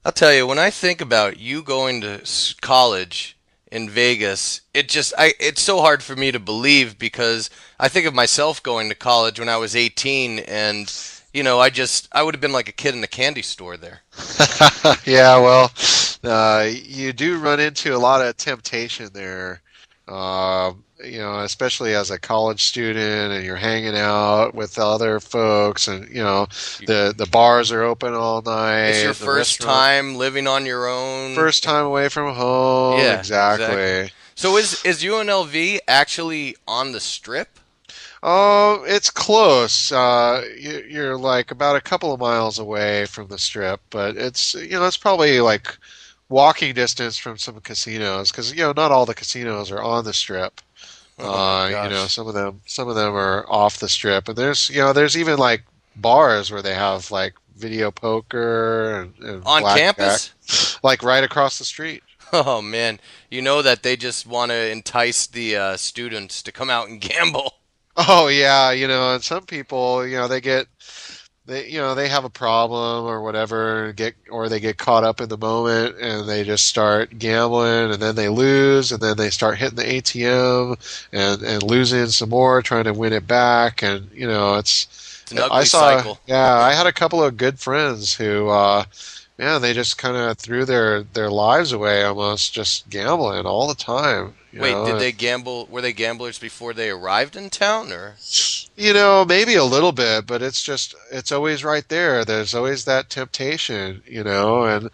I'll tell you, when I think about you going to college in Vegas, it's so hard for me to believe because I think of myself going to college when I was 18 and I would have been like a kid in a candy store there. Yeah, well, you do run into a lot of temptation there. Especially as a college student and you're hanging out with other folks and You, the bars are open all it's your night, the first restaurant time living on your own. first time away from home, Yeah, exactly. exactly. So is UNLV actually on the strip? Oh, it's close. You're like about a couple of miles away from the strip, but it's probably like walking distance from some casinos because not all the casinos are on the strip. Oh my gosh. Some of them are off the strip, and there's even like bars where they have like video poker and On blackjack, campus? like right across the street. Oh man, you know that they just want to entice the students to come out and gamble. Oh yeah, and some people, they have a problem or whatever, or they get caught up in the moment and they just start gambling and then they lose and then they start hitting the ATM and losing some more, trying to win it back. And It's an ugly cycle. I had a couple of good friends who, man, they just kind of threw their lives away almost just gambling all the time. Wait, did they gamble? Were they gamblers before they arrived in town, or? Maybe a little bit, but it's always right there. There's always that temptation, and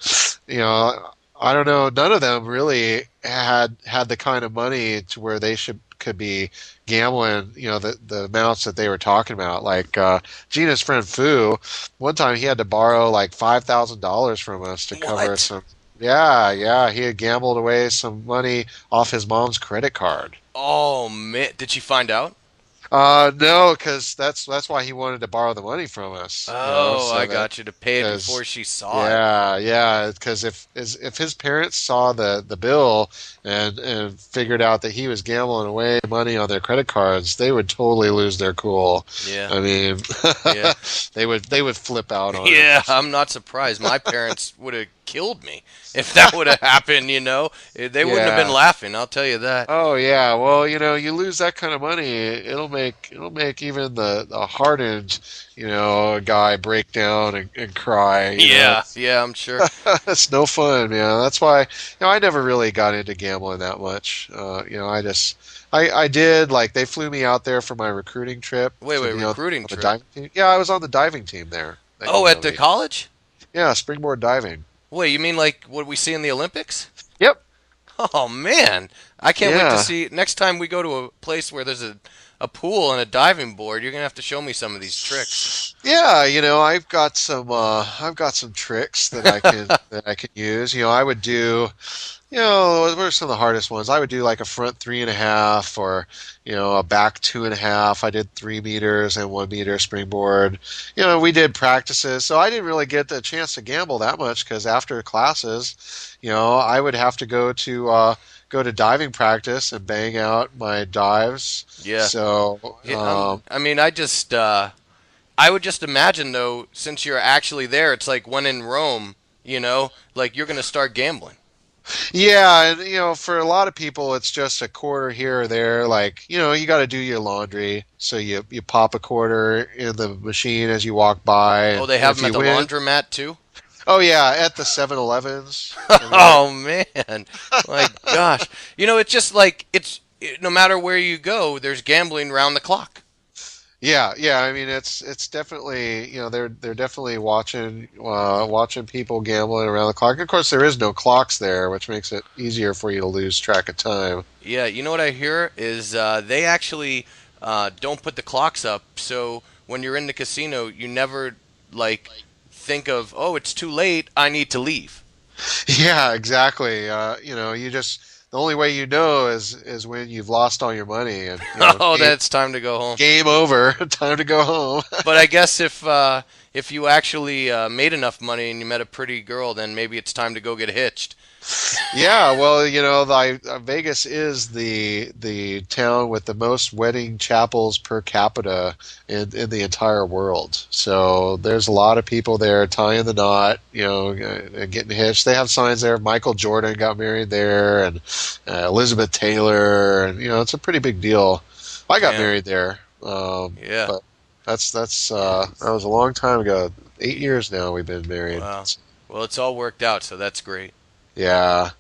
I don't know, none of them really had the kind of money to where they should could be gambling, the amounts that they were talking about. Like Gina's friend Fu, one time he had to borrow like $5,000 from us to cover What? some. Yeah, yeah, he had gambled away some money off his mom's credit card. Oh man, did she find out? No, because that's why he wanted to borrow the money from us, Oh, so I that got you to pay it because before she saw it. yeah, yeah, because if his parents saw the bill and figured out that he was gambling away money on their credit cards, they would totally lose their cool. Yeah, I mean, yeah. they would flip out on him. Yeah, I'm not surprised. My parents would have killed me if that would have happened, you know. They wouldn't have been Yeah. laughing, I'll tell you that. Oh yeah, well, you lose that kind of money, it'll make even the hardened, guy break down and cry. Yeah, yeah, I'm sure. It's no fun, man. That's why, I never really got into gambling that much. I did like they flew me out there for my recruiting trip Wait, to wait, be on recruiting the trip. diving team. Yeah, I was on the diving team there at Oh, at the UNLV. college? Yeah, springboard diving. Wait, you mean like what we see in the Olympics? Yep. Oh man, I can't wait to Yeah. see next time we go to a place where there's a pool and a diving board. You're gonna have to show me some of these tricks. Yeah, I've got some tricks that I can use. I would do, what are some of the hardest ones? I would do like a front 3.5 or, a back 2.5. I did 3 meters and 1 meter springboard. We did practices, so I didn't really get the chance to gamble that much because after classes, I would have to go to diving practice and bang out my dives. Yeah, So, yeah. I mean, I would just imagine though, since you're actually there, it's like when in Rome. Like you're gonna start gambling. yeah, and for a lot of people, it's just a quarter here or there. Like, you got to do your laundry, so you pop a quarter in the machine as you walk by, Oh, and, they and have if them at you the win, laundromat too. oh yeah, at the 7-Elevens. I mean, Oh man, my gosh. It's just like no matter where you go, there's gambling round the clock. yeah, yeah. I mean, it's definitely they're definitely watching people gambling around the clock. Of course, there is no clocks there, which makes it easier for you to lose track of time. Yeah, you know what I hear is they actually don't put the clocks up, so when you're in the casino, you never like think of, oh, it's too late, I need to leave. Yeah, exactly. The only way is when you've lost all your money and Oh, that's time to go home. game over, time to go home. But I guess if you actually made enough money and you met a pretty girl, then maybe it's time to go get hitched. Yeah, well, Vegas is the town with the most wedding chapels per capita in the entire world. So there's a lot of people there tying the knot, and getting hitched. They have signs there. Michael Jordan got married there, and Elizabeth Taylor, and it's a pretty big deal. I got Yeah, married there, yeah. but that was a long time ago. 8 years now we've been married. Wow. Well, it's all worked out, so that's great. Yeah.